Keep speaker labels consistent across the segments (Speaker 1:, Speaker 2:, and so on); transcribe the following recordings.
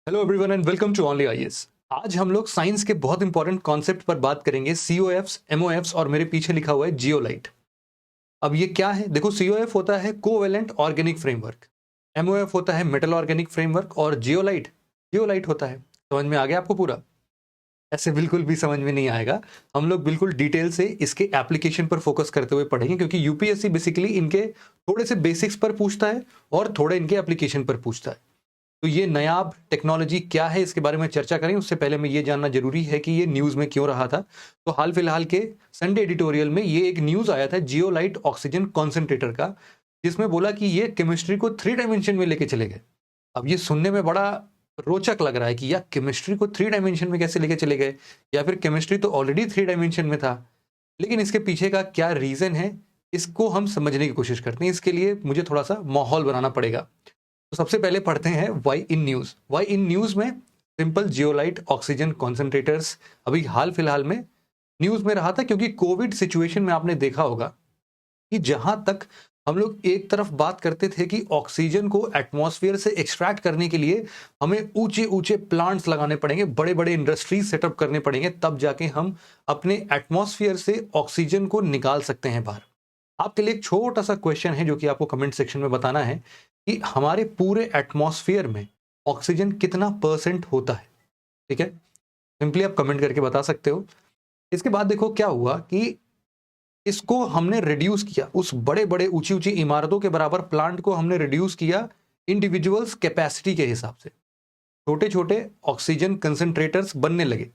Speaker 1: Hello everyone and welcome to only IAS. आज हम लोग साइंस के बहुत इंपॉर्टेंट कॉन्सेप्ट पर बात करेंगे, सीओएफ्स, एमओएफ्स और मेरे पीछे लिखा हुआ है जियोलाइट। अब ये क्या है? देखो, सीओएफ होता है कोवेलेंट ऑर्गेनिक फ्रेमवर्क, एमओएफ होता है मेटल ऑर्गेनिक फ्रेमवर्क और जियोलाइट जियोलाइट होता है। समझ में आ गया आपको पूरा? ऐसे बिल्कुल भी समझ में नहीं आएगा। हम लोग बिल्कुल डिटेल से इसके एप्लीकेशन पर फोकस करते हुए पढ़ेंगे, क्योंकि यूपीएससी बेसिकली इनके थोड़े से बेसिक्स पर पूछता है और थोड़े इनके एप्लीकेशन पर पूछता है। तो ये नायाब टेक्नोलॉजी क्या है, इसके बारे में चर्चा करें उससे पहले में ये जानना जरूरी है कि ये न्यूज में क्यों रहा था। तो हाल फिलहाल के संडे एडिटोरियल में ये एक न्यूज आया था जियोलाइट ऑक्सीजन कॉन्सेंट्रेटर का, जिसमें बोला कि ये केमिस्ट्री को 3 डायमेंशन में लेके चले गए। अब ये सुनने में बड़ा रोचक लग रहा है कि यार केमिस्ट्री को 3 डायमेंशन में कैसे लेके चले गए, या फिर केमिस्ट्री तो ऑलरेडी 3 डायमेंशन में था। लेकिन इसके पीछे का क्या रीजन है, इसको हम समझने की कोशिश करते हैं। इसके लिए मुझे थोड़ा सा माहौल बनाना पड़ेगा। तो सबसे पहले पढ़ते हैं why in news. Why in news में सिंपल जियोलाइट ऑक्सीजन कॉन्सेंट्रेटर्स अभी हाल फिलहाल में न्यूज में रहा था, क्योंकि कोविड सिचुएशन में आपने देखा होगा कि जहां तक हम लोग एक तरफ बात करते थे कि ऑक्सीजन को एटमॉस्फेयर से एक्सट्रैक्ट करने के लिए हमें ऊंचे ऊंचे प्लांट्स लगाने पड़ेंगे, बड़े बड़े इंडस्ट्रीज सेटअप करने पड़ेंगे, तब जाके हम अपने एटमॉस्फेयर से ऑक्सीजन को निकाल सकते हैं बाहर। आपके लिए एक छोटा सा क्वेश्चन है जो कि आपको कमेंट सेक्शन में बताना है कि हमारे पूरे एटमॉस्फेयर में ऑक्सीजन कितना % होता है। ठीक है, सिंपली आप कमेंट करके बता सकते हो। इसके बाद देखो क्या हुआ कि इसको हमने रिड्यूस किया, उस बड़े बड़े ऊंची ऊंची इमारतों के बराबर प्लांट को हमने रिड्यूस किया इंडिविजुअल्स कैपेसिटी के हिसाब से। छोटे छोटे ऑक्सीजन कंसंट्रेटर्स बनने लगे।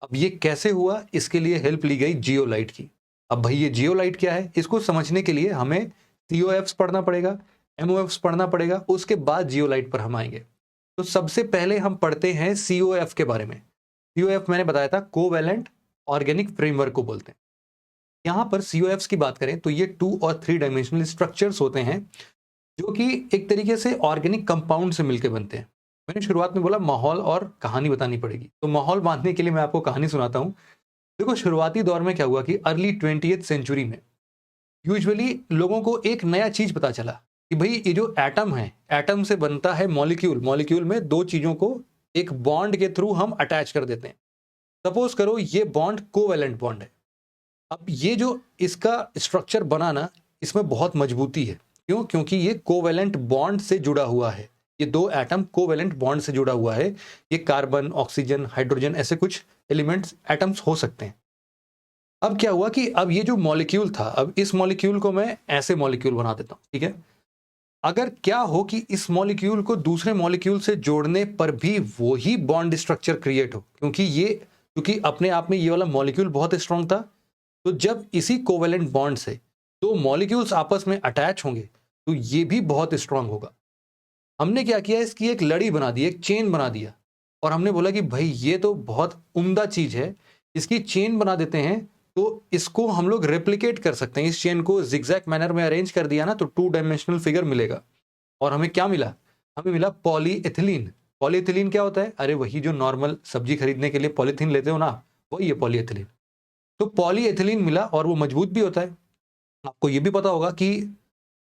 Speaker 1: अब ये कैसे हुआ, इसके लिए हेल्प ली गई जियोलाइट की। अब भाई ये जियोलाइट क्या है, इसको समझने के लिए हमें सीओएफ्स पढ़ना पड़ेगा, एमओएफ्स पढ़ना पड़ेगा, उसके बाद जियोलाइट पर हम आएंगे। तो सबसे पहले हम पढ़ते हैं सीओएफ के बारे में। सीओएफ मैंने बताया था कोवेलेंट ऑर्गेनिक फ्रेमवर्क को बोलते हैं। यहां पर सीओएफ्स की बात करें तो ये 2 और 3 डायमेंशनल स्ट्रक्चर्स होते हैं, जो कि एक तरीके से ऑर्गेनिक कंपाउंड से मिलकर बनते हैं। मैंने शुरुआत में बोला माहौल और कहानी बतानी पड़ेगी, तो माहौल बांधने के लिए मैं आपको कहानी सुनाता हूं। देखो, शुरुआती दौर में क्या हुआ कि अर्ली 20th सेंचुरी में यूजुअली लोगों को एक नया चीज पता चला कि भाई ये जो एटम है, एटम से बनता है मॉलिक्यूल। मॉलिक्यूल में दो चीजों को एक बॉन्ड के थ्रू हम अटैच कर देते हैं। सपोज करो ये बॉन्ड कोवेलेंट बॉन्ड है। अब ये जो इसका स्ट्रक्चर बना ना, इसमें बहुत मजबूती है। क्यों? क्योंकि ये कोवेलेंट बॉन्ड से जुड़ा हुआ है। ये दो एटम कोवेलेंट बॉन्ड से जुड़ा हुआ है। ये कार्बन, ऑक्सीजन, हाइड्रोजन, ऐसे कुछ एलिमेंट्स, एटम्स हो सकते हैं। अब क्या हुआ कि अब ये जो मॉलिक्यूल था, अब इस मॉलिक्यूल को मैं ऐसे मॉलिक्यूल बना देता हूं। ठीक है, अगर क्या हो कि इस मॉलिक्यूल को दूसरे मॉलिक्यूल से जोड़ने पर भी वही बॉन्ड स्ट्रक्चर क्रिएट हो, क्योंकि अपने आप में ये वाला मॉलिक्यूल बहुत स्ट्रांग था। तो जब इसी कोवेलेंट बॉन्ड से दो मॉलिक्यूल्स आपस में अटैच होंगे तो ये भी बहुत स्ट्रांग होगा। हमने क्या किया, इसकी एक लड़ी बना दी, एक चेन बना दिया, और हमने बोला कि भाई ये तो बहुत उम्दा चीज है, इसकी चेन बना देते हैं। तो इसको हम लोग रेप्लिकेट कर सकते हैं। इस चेन को जिगजैग मैनर में अरेंज कर दिया ना, तो 2 डायमेंशनल फिगर मिलेगा। और हमें क्या मिला? हमें मिला पॉलीएथिलीन। पॉलीएथिलीन क्या होता है? अरे वही जो नॉर्मल सब्जी खरीदने के लिए पॉलीथीन लेते हो ना, वही है पॉलीएथिलीन। तो पॉलीएथिलीन मिला और वो मजबूत भी होता है। आपको ये भी पता होगा कि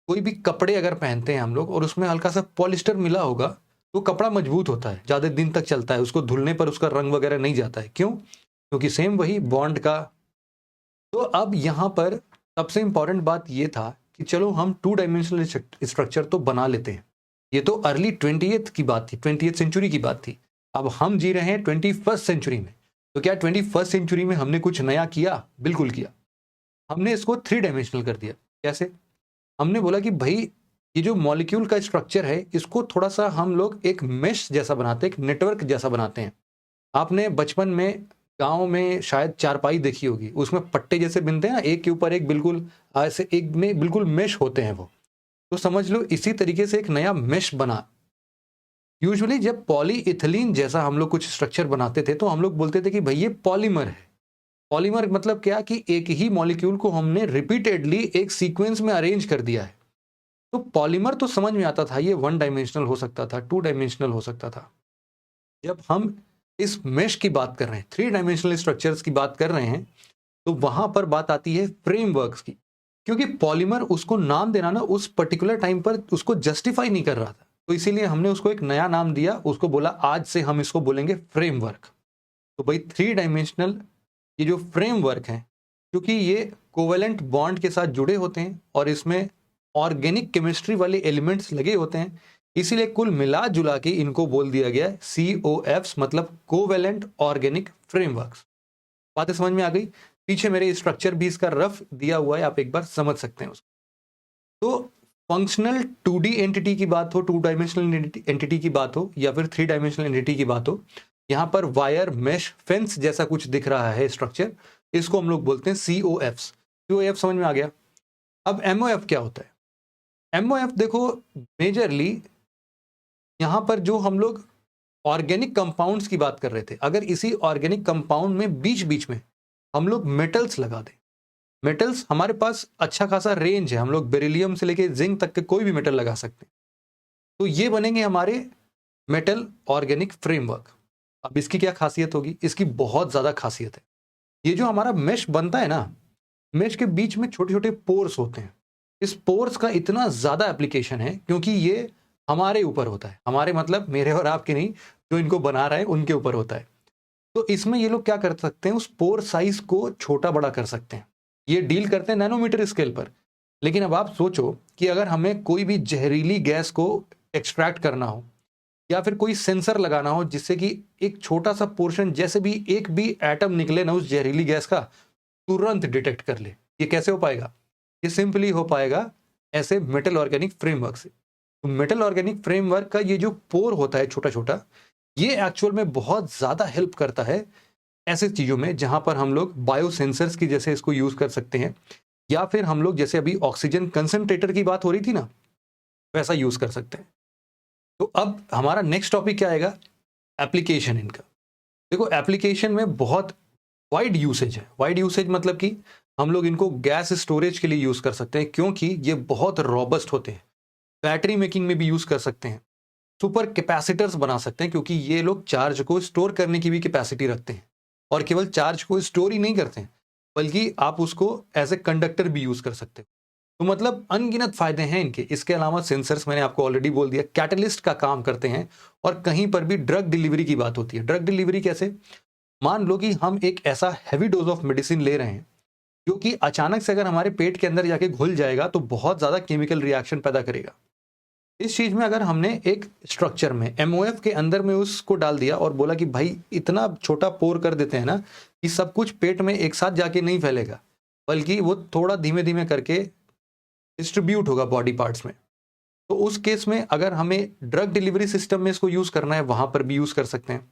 Speaker 1: कोई भी कपड़े अगर पहनते हैं हम लोग और उसमें हल्का सा पॉलिस्टर मिला होगा, तो कपड़ा मजबूत होता है, ज्यादा दिन तक चलता है, उसको धुलने पर उसका रंग वगैरह नहीं जाता है। क्यों? क्योंकि सेम वही बॉन्ड का। तो अब यहां पर सबसे इंपॉर्टेंट बात यह था कि चलो हम 2 डायमेंशनल स्ट्रक्चर तो बना लेते हैं। ये तो अर्ली 20th की बात थी, 20th सेंचुरी की बात थी। अब हम जी रहे हैं 21st सेंचुरी में। तो क्या 21st सेंचुरी में हमने कुछ नया किया? बिल्कुल किया। हमने इसको 3 डायमेंशनल कर दिया। कैसे? हमने बोला कि भाई ये जो मॉलिक्यूल का स्ट्रक्चर है, इसको थोड़ा सा हम लोग एक मेश जैसा बनाते हैं, एक नेटवर्क जैसा बनाते हैं। आपने बचपन में गांव में शायद चारपाई देखी होगी, उसमें पट्टे जैसे बिनते हैं ना, एक के ऊपर एक, बिल्कुल ऐसे एक में बिल्कुल मेश होते हैं वो। तो समझ लो इसी तरीके से एक नया मेश बना। यूजुअली जब पॉलीइथिलीन जैसा हम लोग कुछ स्ट्रक्चर बनाते थे तो हम लोग बोलते थे कि भाई ये पॉलीमर है। पॉलीमर मतलब क्या कि एक ही मॉलिक्यूल को हमने रिपीटेडली एक सीक्वेंस में अरेंज कर दिया है। तो पॉलीमर तो समझ में आता था, ये 1 डायमेंशनल हो सकता था, 2 डायमेंशनल हो सकता था। जब हम इस मेश की बात कर रहे हैं, 3 डायमेंशनल स्ट्रक्चर्स की बात कर रहे हैं, तो वहां पर बात आती है फ्रेमवर्क्स की। क्योंकि पॉलीमर, उसको नाम देना ना, उस पर्टिकुलर टाइम पर उसको जस्टिफाई नहीं कर रहा था। तो इसीलिए हमने उसको एक नया नाम दिया, उसको बोला आज से हम इसको बोलेंगे फ्रेमवर्क। तो भाई 3 डायमेंशनल ये जो फ्रेमवर्क है, क्योंकि ये कोवेलेंट बॉन्ड के साथ जुड़े होते हैं और इसमें ऑर्गेनिक केमिस्ट्री वाले एलिमेंट्स लगे होते हैं, इसीलिए कुल मिला जुला के इनको बोल दिया गया COFs, मतलब कोवेलेंट ऑर्गेनिक फ्रेमवर्क्स। बातें समझ में आ गई? पीछे मेरे स्ट्रक्चर भी इसका रफ दिया हुआ है, आप एक बार समझ सकते हैं उसको। तो फंक्शनल 2D एंटिटी की बात हो, 2 डायमेंशनल एंटिटी की बात हो, या फिर 3 डायमेंशनल एंटिटी की बात हो, यहाँ पर वायर मेश फेंस जैसा कुछ दिख रहा है स्ट्रक्चर, इसको हम लोग बोलते हैं COFs। COF समझ में आ गया। अब MOF क्या होता है? MOF देखो, मेजरली यहाँ पर जो हम लोग ऑर्गेनिक कंपाउंड्स की बात कर रहे थे, अगर इसी ऑर्गेनिक कंपाउंड में बीच बीच में हम लोग मेटल्स लगा दें, मेटल्स हमारे पास अच्छा खासा रेंज है, हम लोग बेरिलियम से लेके जिंक तक के कोई भी मेटल लगा सकते हैं, तो ये बनेंगे हमारे मेटल ऑर्गेनिक फ्रेमवर्क। अब इसकी क्या खासियत होगी? इसकी बहुत ज़्यादा खासियत है। ये जो हमारा मेश बनता है ना, मेश के बीच में छोटे छोटे पोर्स होते हैं। इस पोर्स का इतना ज़्यादा एप्लीकेशन है क्योंकि ये हमारे ऊपर होता है, हमारे मतलब मेरे और आपके नहीं, जो इनको बना रहा है उनके ऊपर होता है। तो इसमें ये लोग क्या कर सकते हैं, उस पोर साइज को छोटा बड़ा कर सकते हैं। ये डील करते हैं नैनोमीटर स्केल पर। लेकिन अब आप सोचो कि अगर हमें कोई भी जहरीली गैस को एक्सट्रैक्ट करना हो, या फिर कोई सेंसर लगाना हो जिससे कि एक छोटा सा पोर्शन, जैसे भी एक भी एटम निकले ना उस जहरीली गैस का, तुरंत डिटेक्ट कर ले, ये कैसे हो पाएगा? ये सिंपली हो पाएगा ऐसे मेटल ऑर्गेनिक फ्रेमवर्क से। तो मेटल ऑर्गेनिक फ्रेमवर्क का ये जो पोर होता है छोटा छोटा, ये एक्चुअल में बहुत ज़्यादा हेल्प करता है ऐसे चीज़ों में जहां पर हम लोग बायो सेंसर्स की जैसे इसको यूज़ कर सकते हैं, या फिर हम लोग जैसे अभी ऑक्सीजन कंसंट्रेटर की बात हो रही थी ना, वैसा यूज़ कर सकते हैं। तो अब हमारा नेक्स्ट टॉपिक क्या आएगा? एप्लीकेशन इनका। देखो, एप्लीकेशन में बहुत वाइड यूसेज है। वाइड यूसेज मतलब कि हम लोग इनको गैस स्टोरेज के लिए यूज़ कर सकते हैं क्योंकि ये बहुत रॉबस्ट होते हैं। बैटरी मेकिंग में भी यूज़ कर सकते हैं। सुपर कैपेसिटर्स बना सकते हैं क्योंकि ये लोग चार्ज को स्टोर करने की भी कैपेसिटी रखते हैं, और केवल चार्ज को स्टोर ही नहीं करते हैं बल्कि आप उसको एज ए कंडक्टर भी यूज़ कर सकते हैं। तो मतलब अनगिनत फायदे हैं इनके। इसके अलावा सेंसर्स, मैंने आपको ऑलरेडी बोल दिया, कैटलिस्ट का काम करते हैं। और कहीं पर भी ड्रग डिलीवरी की बात होती है। ड्रग डिलीवरी कैसे? मान लो कि हम एक ऐसा हैवी डोज ऑफ मेडिसिन ले रहे हैं जो कि अचानक से अगर हमारे पेट के अंदर जाके घुल जाएगा तो बहुत ज़्यादा केमिकल रिएक्शन पैदा करेगा। इस चीज़ में अगर हमने एक स्ट्रक्चर में MOF के अंदर में उसको डाल दिया और बोला कि भाई इतना छोटा पोर कर देते हैं ना कि सब कुछ पेट में एक साथ जाके नहीं फैलेगा, बल्कि वो थोड़ा धीमे धीमे करके डिस्ट्रीब्यूट होगा बॉडी पार्ट्स में, तो उस केस में अगर हमें ड्रग डिलीवरी सिस्टम में इसको यूज़ करना है, वहाँ पर भी यूज़ कर सकते हैं।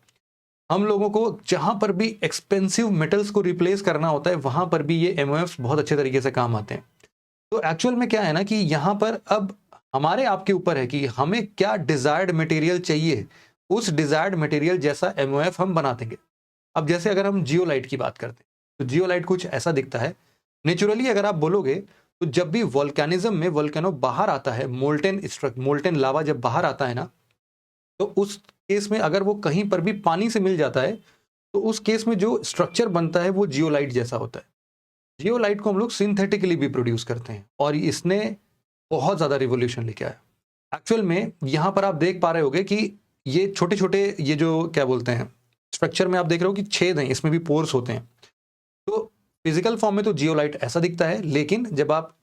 Speaker 1: हम लोगों को जहाँ पर भी एक्सपेंसिव मेटल्स को रिप्लेस करना होता है, वहाँ पर भी ये MOFs बहुत अच्छे तरीके से काम आते हैं। तो एक्चुअल में क्या है ना कि यहाँ पर अब हमारे आपके ऊपर है कि हमें क्या डिजायर्ड मटेरियल चाहिए, उस डिजायर्ड मटेरियल जैसा MOF हम बना देंगे। अब जैसे अगर हम जियोलाइट की बात करते हैं तो जियोलाइट कुछ ऐसा दिखता है। नेचुरली अगर आप बोलोगे तो जब भी वोल्केनिज्म में वोल्केनो बाहर आता है, मोल्टेन लावा जब बाहर आता है ना, तो उस केस में अगर वो कहीं पर भी पानी से मिल जाता है तो उस केस में जो स्ट्रक्चर बनता है वो जियोलाइट जैसा होता है। जियोलाइट को हम लोग सिंथेटिकली भी प्रोड्यूस करते हैं और इसने बहुत ज़्यादा रिवोल्यूशन लेके आया। एक्चुअल में यहाँ पर आप देख पा रहे होगे कि ये छोटे छोटे, ये जो क्या बोलते हैं, स्ट्रक्चर में आप देख रहे हो कि छेद हैं, इसमें भी पोर्स होते हैं। तो फिजिकल फॉर्म में तो जियोलाइट ऐसा दिखता है, लेकिन जब आप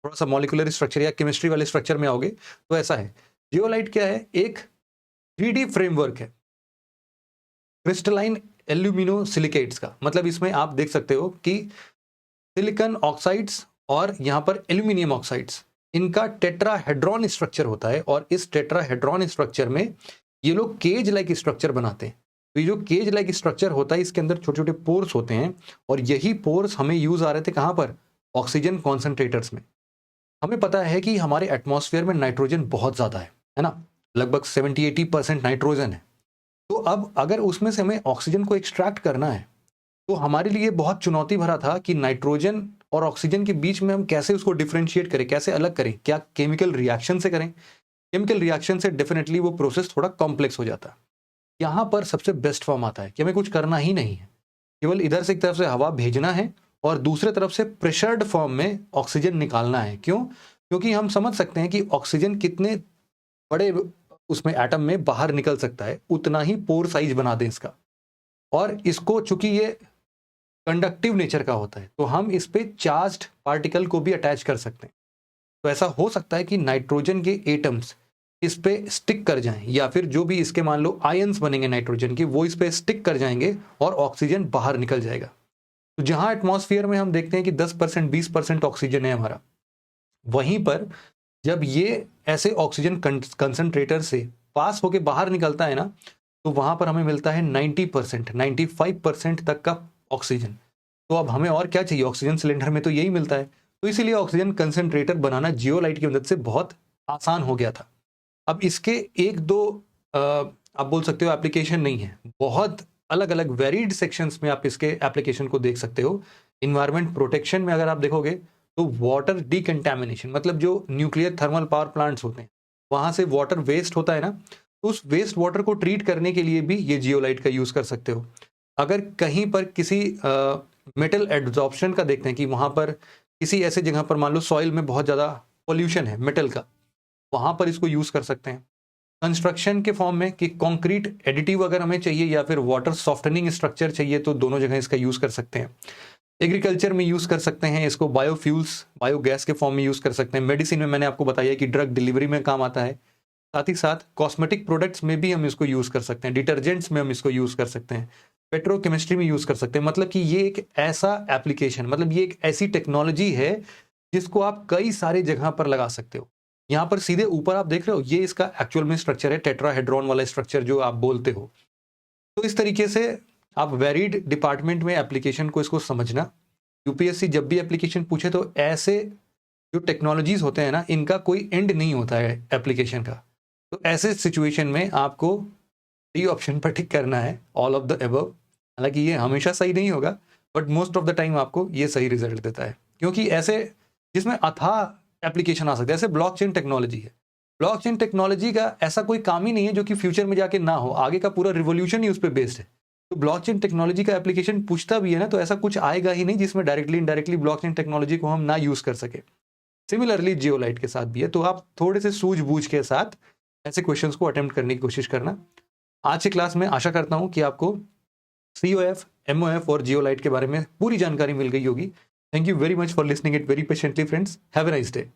Speaker 1: थोड़ा सा मॉलिक्यूलर स्ट्रक्चर या केमिस्ट्री वाले स्ट्रक्चर में आओगे तो ऐसा है। जियोलाइट क्या है? एक 3D फ्रेमवर्क है क्रिस्टलाइन एल्यूमिनो सिलिकेट्स का। मतलब इसमें आप देख सकते हो कि सिलिकॉन ऑक्साइड्स और यहाँ पर एल्यूमिनियम ऑक्साइड्स, इनका टेट्राहेड्रॉन स्ट्रक्चर होता है और इस टेट्राहेड्रॉन स्ट्रक्चर में ये लोग केज लाइक स्ट्रक्चर बनाते हैं। तो ये जो केज लाइक स्ट्रक्चर होता है, इसके अंदर छोटे छोटे पोर्स होते हैं और यही पोर्स हमें यूज आ रहे थे कहाँ पर? ऑक्सीजन कॉन्सेंट्रेटर्स में। हमें पता है कि हमारे एटमॉस्फेयर में नाइट्रोजन बहुत ज़्यादा है ना, लगभग 70-80% नाइट्रोजन है। तो अब अगर उसमें से हमें ऑक्सीजन को एक्सट्रैक्ट करना है तो हमारे लिए बहुत चुनौती भरा था कि नाइट्रोजन और ऑक्सीजन के बीच में हम कैसे उसको डिफरेंशिएट करें, कैसे अलग करें। क्या केमिकल रिएक्शन से करें? केमिकल रिएक्शन से डेफिनेटली वो प्रोसेस थोड़ा कॉम्प्लेक्स हो जाता है। यहाँ पर सबसे बेस्ट फॉर्म आता है कि हमें कुछ करना ही नहीं है, केवल इधर से एक तरफ से हवा भेजना है और दूसरे तरफ से प्रेशर्ड फॉर्म में ऑक्सीजन निकालना है। क्यों? क्योंकि हम समझ सकते हैं कि ऑक्सीजन कितने बड़े उसमें एटम में बाहर निकल सकता है, उतना ही पोर साइज बना दें इसका। और इसको चूंकि ये कंडक्टिव नेचर का होता है, तो हम इस पे चार्ज्ड पार्टिकल को भी अटैच कर सकते हैं। तो ऐसा हो सकता है कि नाइट्रोजन के एटम्स इस पे स्टिक कर जाएं, या फिर जो भी इसके मान लो आयंस बनेंगे नाइट्रोजन के, वो इस पे स्टिक कर जाएंगे और ऑक्सीजन बाहर निकल जाएगा। तो जहां एटमॉस्फेयर में हम देखते हैं कि 10% 20% ऑक्सीजन है हमारा, वहीं पर जब ये ऐसे ऑक्सीजन कंसंट्रेटर से पास होके बाहर निकलता है ना, तो वहां पर हमें मिलता है 90% 95% तक का ऑक्सीजन। तो अब हमें और क्या चाहिए, ऑक्सीजन सिलेंडर में तो यही मिलता है। तो इसीलिए ऑक्सीजन कंसंट्रेटर बनाना जियोलाइट की मदद से बहुत आसान हो गया था। अब इसके एक दो आप बोल सकते हो एप्लीकेशन नहीं है, बहुत अलग अलग वेरिड सेक्शंस में आप इसके एप्लीकेशन को देख सकते हो। इन्वायरमेंट प्रोटेक्शन में अगर आप देखोगे तो वाटर डिकंटामिनेशन, मतलब जो न्यूक्लियर थर्मल पावर प्लांट्स होते हैं वहां से वाटर वेस्ट होता है ना, तो उस वेस्ट वाटर को ट्रीट करने के लिए भी ये जियोलाइट का यूज कर सकते हो। अगर कहीं पर किसी मेटल एड्जॉर्प्शन का देखते हैं कि वहां पर किसी ऐसे जगह पर मान लो सॉइल में बहुत ज़्यादा पोल्यूशन है मेटल का, वहां पर इसको यूज़ कर सकते हैं। कंस्ट्रक्शन के फॉर्म में कि कंक्रीट एडिटिव अगर हमें चाहिए या फिर वाटर सॉफ्टनिंग स्ट्रक्चर चाहिए, तो दोनों जगह इसका यूज़ कर सकते हैं। एग्रीकल्चर में यूज़ कर सकते हैं इसको, बायोफ्यूल्स बायोगैस के फॉर्म में यूज़ कर सकते हैं। मेडिसिन में मैंने आपको बताया कि ड्रग डिलीवरी में काम आता है। साथ ही साथ कॉस्मेटिक प्रोडक्ट्स में भी हम इसको यूज़ कर सकते हैं, डिटर्जेंट्स में हम इसको यूज़ कर सकते हैं, पेट्रोकेमिस्ट्री में यूज़ कर सकते हैं। मतलब कि ये एक ऐसा एप्लीकेशन, मतलब ये एक ऐसी टेक्नोलॉजी है जिसको आप कई सारे जगह पर लगा सकते हो। यहाँ पर सीधे ऊपर आप देख रहे हो, ये इसका एक्चुअल में स्ट्रक्चर है, टेट्राहेड्रॉन वाला स्ट्रक्चर जो आप बोलते हो। तो इस तरीके से आप वेरिड डिपार्टमेंट में एप्लीकेशन को इसको समझना। यूपीएससी जब भी एप्लीकेशन पूछे तो ऐसे जो टेक्नोलॉजीज होते हैं ना, इनका कोई एंड नहीं होता है एप्लीकेशन का। तो ऐसे सिचुएशन में आपको डी ऑप्शन पर टिक करना है, ऑल ऑफ द अबव। हालांकि ये हमेशा सही नहीं होगा, but most of the time आपको ये सही रिजल्ट देता है, क्योंकि ऐसे जिसमें अथाह एप्लीकेशन आ सकते हैं, ऐसे ब्लॉकचेन टेक्नोलॉजी है। ब्लॉकचेन टेक्नोलॉजी का ऐसा कोई काम ही नहीं है जो कि फ्यूचर में जाके ना हो, आगे का पूरा रिवोल्यूशन ही उस पर बेस्ड है। तो ब्लॉकचेन टेक्नोलॉजी का एप्लीकेशन पूछता भी है ना, तो ऐसा कुछ आएगा ही नहीं जिसमें डायरेक्टली इनडायरेक्टली ब्लॉकचेन टेक्नोलॉजी को हम ना यूज कर सके। सिमिलरली जियोलाइट के साथ भी है। तो आप थोड़े से सूझबूझ के साथ ऐसे क्वेश्चंस को अटेम्प्ट करने की कोशिश करना। आज की क्लास में आशा करता हूं कि आपको COF, MOF और जियोलाइट के बारे में पूरी जानकारी मिल गई होगी। Thank you very much for listening it very patiently friends. Have a nice day.